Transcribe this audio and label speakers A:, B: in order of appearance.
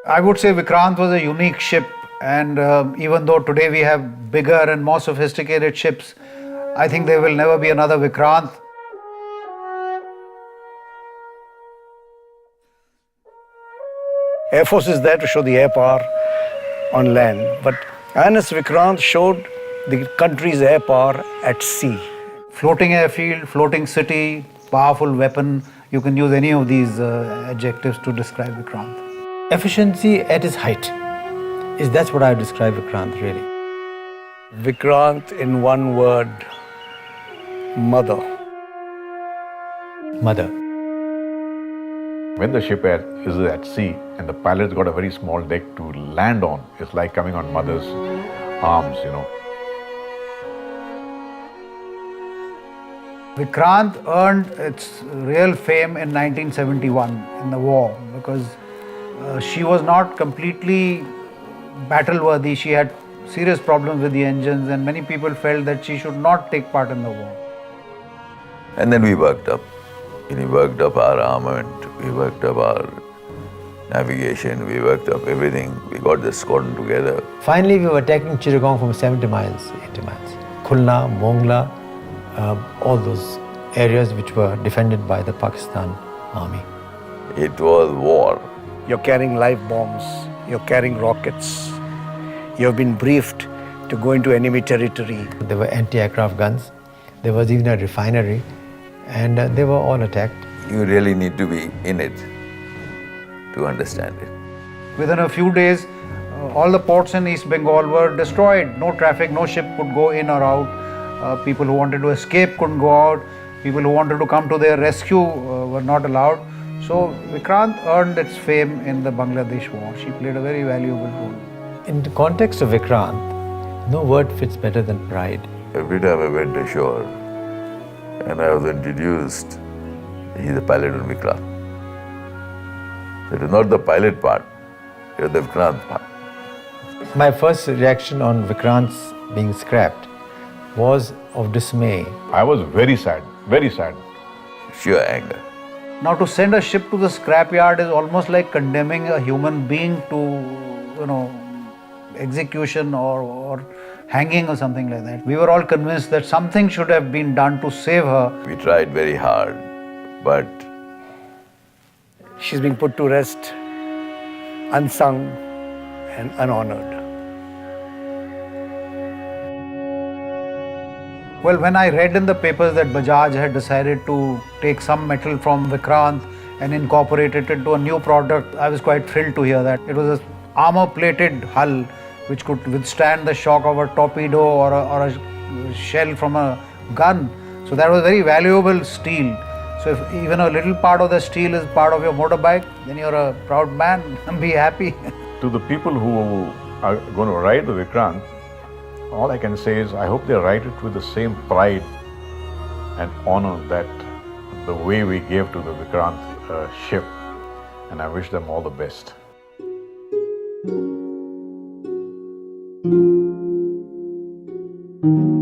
A: I would say Vikrant was a unique ship, and even though today we have bigger and more sophisticated ships, I think there will never be another Vikrant.
B: Air Force is there to show the air power on land, but INS Vikrant showed the country's air power at sea.
A: Floating airfield, floating city, powerful weapon. You can use any of these adjectives to describe Vikrant.
C: Efficiency at its height. That's what I would describe Vikrant really.
B: Vikrant in one word, mother.
C: Mother.
D: When the ship is at sea and the pilot's got a very small deck to land on, it's like coming on mother's arms,
A: Vikrant earned its real fame in 1971 in the war because she was not completely battle-worthy. She had serious problems with the engines and many people felt that she should not take part in the war.
E: And then we worked up. We worked up our armament, we worked up our navigation, we worked up everything. We got the squadron together.
C: Finally, we were attacking Chittagong from 70 miles, 80 miles. Khulna, Mongla, all those areas which were defended by the Pakistan army.
E: It was war.
B: You're carrying live bombs, you're carrying rockets. You've been briefed to go into enemy territory.
C: There were anti-aircraft guns. There was even a refinery. And they were all attacked.
E: You really need to be in it to understand it.
A: Within a few days, all the ports in East Bengal were destroyed. No traffic, no ship could go in or out. People who wanted to escape couldn't go out. People who wanted to come to their rescue were not allowed. So Vikrant earned its fame in the Bangladesh war. She played a very valuable role.
C: In the context of Vikrant, no word fits better than pride.
E: Every time I went ashore and I was introduced, he's the pilot on Vikrant. So it is not the pilot part, it is the Vikrant part.
C: My first reaction on Vikrant's being scrapped was of dismay.
D: I was very sad, very sad.
E: Sheer anger.
A: Now to send a ship to the scrapyard is almost like condemning a human being to, execution or hanging or something like that. We were all convinced that something should have been done to save her.
E: We tried very hard, but
B: She's being put to rest, unsung and unhonored.
A: Well, when I read in the papers that Bajaj had decided to take some metal from Vikrant and incorporate it into a new product, I was quite thrilled to hear that. It was an armor-plated hull which could withstand the shock of a torpedo or a shell from a gun. So that was very valuable steel. So if even a little part of the steel is part of your motorbike, then you're a proud man and be happy.
D: To the people who are going to ride the Vikrant, all I can say is I hope they ride it with the same pride and honor that the way we gave to the Vikrant ship, and I wish them all the best.
F: Thank you.